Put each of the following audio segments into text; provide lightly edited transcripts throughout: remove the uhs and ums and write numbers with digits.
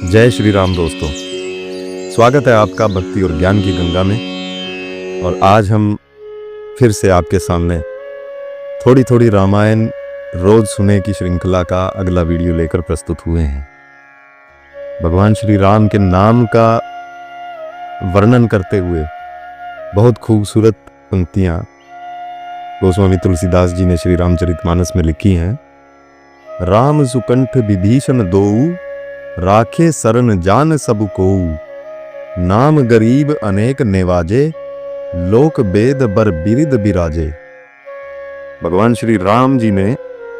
जय श्री राम दोस्तों, स्वागत है आपका भक्ति और ज्ञान की गंगा में। और आज हम फिर से आपके सामने थोड़ी थोड़ी रामायण रोज सुने की श्रृंखला का अगला वीडियो लेकर प्रस्तुत हुए हैं। भगवान श्री राम के नाम का वर्णन करते हुए बहुत खूबसूरत पंक्तियां गोस्वामी तुलसीदास जी ने श्री रामचरितमानस में लिखी हैं। राम सुकंठ विभीषण दोऊ, राखे सरन जान सब कोऊ। नाम गरीब अनेक नेवाजे, लोक वेद बर बिरिद बिराजे। भगवान श्री राम जी ने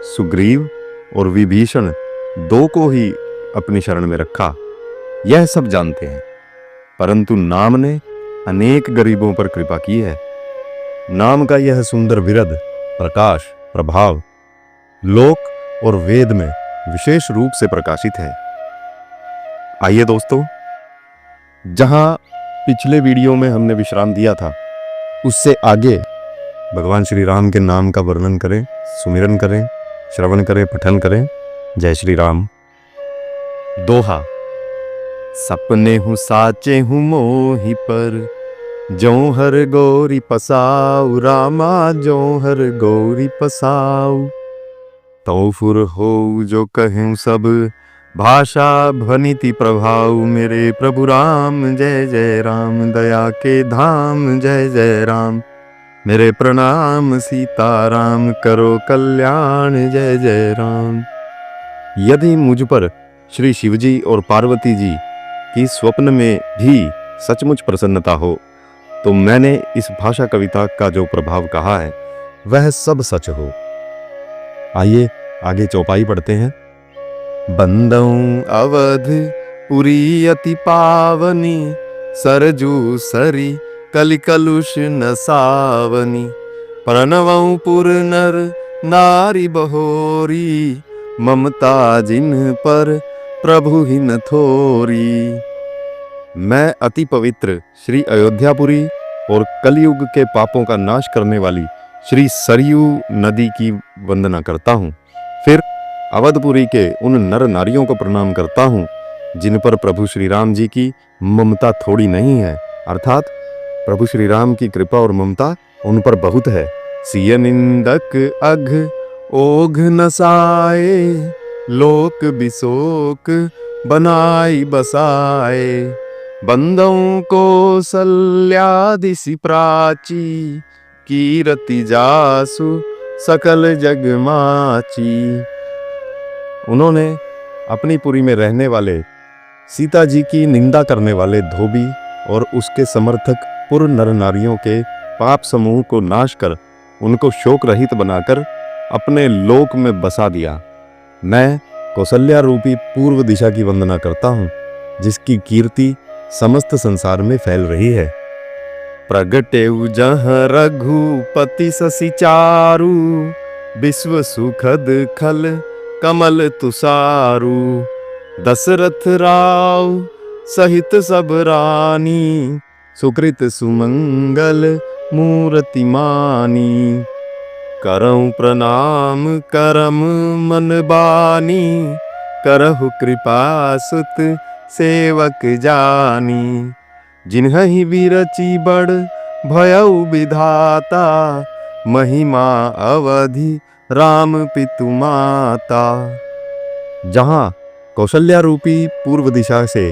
सुग्रीव और विभीषण दो को ही अपनी शरण में रखा, यह सब जानते हैं, परंतु नाम ने अनेक गरीबों पर कृपा की है। नाम का यह सुंदर विरद, प्रकाश, प्रभाव लोक और वेद में विशेष रूप से प्रकाशित है। आइए दोस्तों, जहां पिछले वीडियो में हमने विश्राम दिया था, उससे आगे भगवान श्री राम के नाम का वर्णन करें, सुमिरन करें, श्रवण करें, पठन करें। जय श्री राम। दोहा। सपने हूँ साचे हूँ मोहि पर, ज्यों हर गौरी पसाऊ। रामा ज्यों हर गौरी पसाऊ। तो फुर हो जो कहूँ सब, भाषा भनिति प्रभाव। मेरे प्रभु राम जय जय राम, दया के धाम जय जय राम। मेरे प्रणाम सीताराम, करो कल्याण जय जय राम। यदि मुझ पर श्री शिवजी और पार्वती जी की स्वप्न में भी सचमुच प्रसन्नता हो, तो मैंने इस भाषा कविता का जो प्रभाव कहा है वह सब सच हो। आइए आगे चौपाई पढ़ते हैं। बंदऊं अवध पुरी अति पावनी, सरजू सरी कलि कलुष न सावनी। प्रणवऊं पुर नर नारी बहोरी, ममता जिन पर प्रभु ही न थोरी। मैं अति पवित्र श्री अयोध्यापुरी और कलयुग के पापों का नाश करने वाली श्री सरयू नदी की वंदना करता हूँ। फिर अवधपुरी के उन नर नारियों को प्रणाम करता हूँ जिन पर प्रभु श्री राम जी की ममता थोड़ी नहीं है, अर्थात प्रभु श्री राम की कृपा और ममता उन पर बहुत है। सिय निंदक अघ ओघ नसाए, लोक बिशोक बनाई बसाए। बंदों को सल्यादिसि प्राची, कीरति जासु सकल जग माची। उन्होंने अपनी पुरी में रहने वाले सीता जी की निंदा करने वाले धोबी और उसके समर्थक पुर नर नारियों के पाप समूह को नाश कर उनको शोक रहित बनाकर अपने लोक में बसा दिया। मैं कौशल्या रूपी पूर्व दिशा की वंदना करता हूँ, जिसकी कीर्ति समस्त संसार में फैल रही है। प्रगटेउ जहाँ रघुपति ससि चारु, विश्व सुखद खल कमल तुषारु। दशरथ राव सहित सब रानी, सुकृत सुमंगल मूर्ति मानी। करऊं प्रणाम करम मन बानी, करहु कृपा सुत सेवक जानी। जिन्हि बिरची बड़ भयउ विधाता, महिमा अवधि राम पितु माता। जहां कौशल्या रूपी पूर्व दिशा से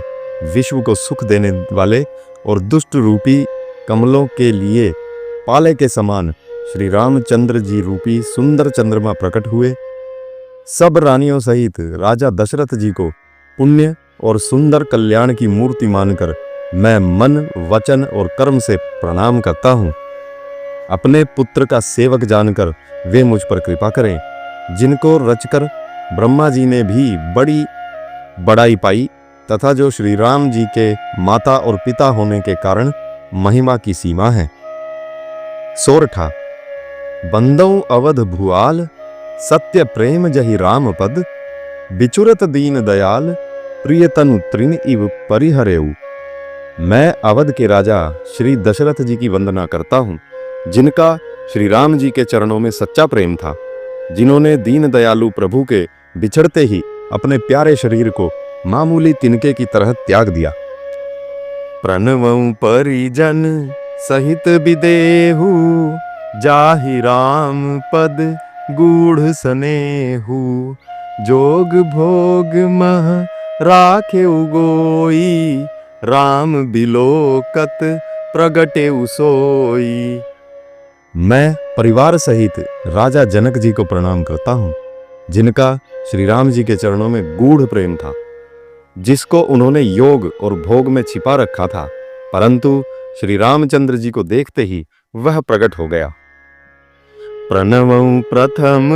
विश्व को सुख देने वाले और दुष्ट रूपी कमलों के लिए पाले के समान श्री रामचंद्र जी रूपी सुंदर चंद्रमा प्रकट हुए, सब रानियों सहित राजा दशरथ जी को पुण्य और सुंदर कल्याण की मूर्ति मानकर मैं मन, वचन और कर्म से प्रणाम करता हूँ। अपने पुत्र का सेवक जानकर वे मुझ पर कृपा करें, जिनको रचकर ब्रह्मा जी ने भी बड़ी बड़ाई पाई, तथा जो श्री राम जी के माता और पिता होने के कारण महिमा की सीमा है। सोरठा। बंदऊ अवध भुआल, सत्य प्रेम जहि राम पद। बिचुरत दीन दयाल, प्रियतनु तृण इव परिहरेऊ। मैं अवध के राजा श्री दशरथ जी की वंदना करता हूँ, जिनका श्री राम जी के चरणों में सच्चा प्रेम था, जिन्होंने दीन दयालु प्रभु के बिछड़ते ही अपने प्यारे शरीर को मामूली तिनके की तरह त्याग दिया। प्रणवं परिजन सहित विदेहु, जाहि राम पद गूढ़ सनेहु। जोग भोग मह राखे उगोई, राम बिलोकत प्रगटे सोई। मैं परिवार सहित राजा जनक जी को प्रणाम करता हूँ, जिनका श्री राम जी के चरणों में गूढ़ प्रेम था, जिसको उन्होंने योग और भोग में छिपा रखा था, परंतु श्री रामचंद्र जी को देखते ही वह प्रकट हो गया। प्रणवं प्रथम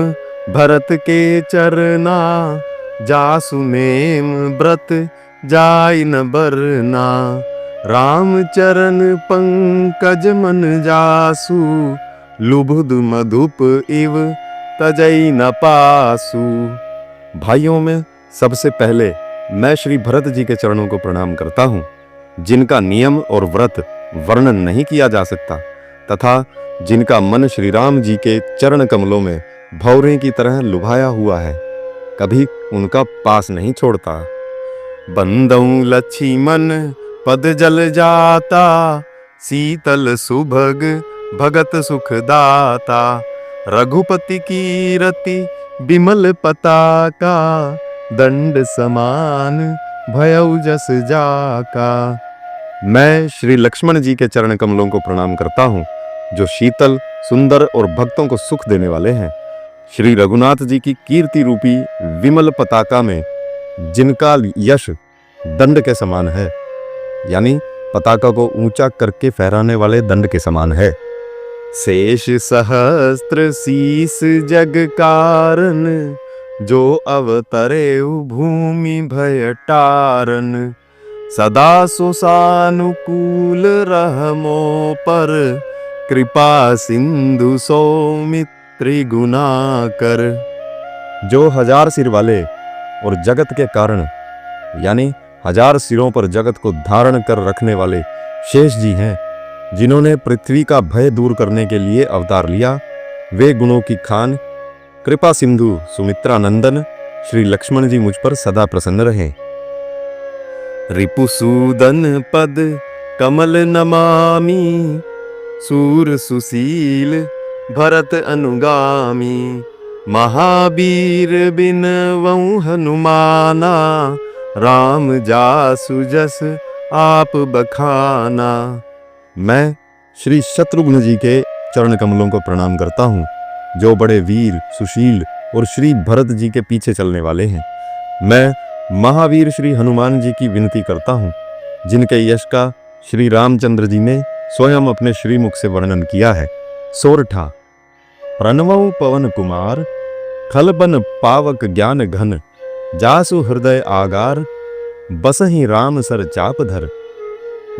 भरत के चरना, जासु नेम व्रत जाय न बरना। राम चरण पंकज मन जासु, लुबुध मधुप इव तजई न पासु। भाइयों में सबसे पहले मैं श्री भरत जी के चरणों को प्रणाम करता हूँ, जिनका नियम और व्रत वर्णन नहीं किया जा सकता तथा जिनका मन श्री राम जी के चरण कमलों में भौरे की तरह लुभाया हुआ है, कभी उनका पास नहीं छोड़ता। बंदऊ लक्ष्मण पद जल जाता, शीतल सुभग भगत सुख दाता। रघुपति कीरति बिमल पताका, दंड समान भयउ जस जाका। मैं श्री लक्ष्मण जी के चरण कमलों को प्रणाम करता हूँ, जो शीतल, सुंदर और भक्तों को सुख देने वाले हैं। श्री रघुनाथ जी की कीर्ति रूपी विमल पताका में जिनका यश दंड के समान है, यानी पताका को ऊंचा करके फहराने वाले दंड के समान है। शेष सहस्त्र शीस जग कारण, जो अवतरे भूमि भय टारन। सदा सुसानुकूल रहमो पर, कृपा सिंधु सौमित्री गुनाकर। जो हजार सिर वाले और जगत के कारण, यानी हजार सिरों पर जगत को धारण कर रखने वाले शेष जी हैं, जिन्होंने पृथ्वी का भय दूर करने के लिए अवतार लिया, वे गुणों की खान कृपा सिंधु सुमित्रा नंदन श्री लक्ष्मण जी मुझ पर सदा प्रसन्न रहे। रिपुसूदन पद कमल नमामि, सूर सुशील भरत अनुगामी। महावीर बिनवउ हनुमाना, राम जासु जस आप बखाना। मैं श्री शत्रुघ्न जी के चरण कमलों को प्रणाम करता हूँ, जो बड़े वीर, सुशील और श्री भरत जी के पीछे चलने वाले हैं। मैं महावीर श्री हनुमान जी की विनती करता हूँ, जिनके यश का श्री रामचंद्र जी ने स्वयं अपने श्रीमुख से वर्णन किया है। सोरठा। प्रणवउ पवन कुमार, खलबन पावक ज्ञान घन। जासु हृदय आगार, बसहि राम सर चापधर।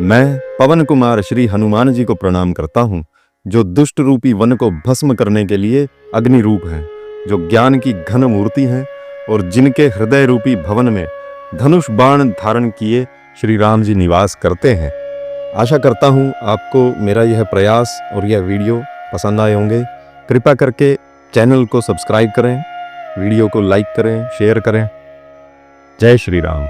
मैं पवन कुमार श्री हनुमान जी को प्रणाम करता हूँ, जो दुष्ट रूपी वन को भस्म करने के लिए अग्नि रूप हैं, जो ज्ञान की घन मूर्ति हैं और जिनके हृदय रूपी भवन में धनुष बाण धारण किए श्री राम जी निवास करते हैं। आशा करता हूँ आपको मेरा यह प्रयास और यह वीडियो पसंद आए होंगे। कृपया करके चैनल को सब्सक्राइब करें, वीडियो को लाइक करें, शेयर करें। जय श्री राम।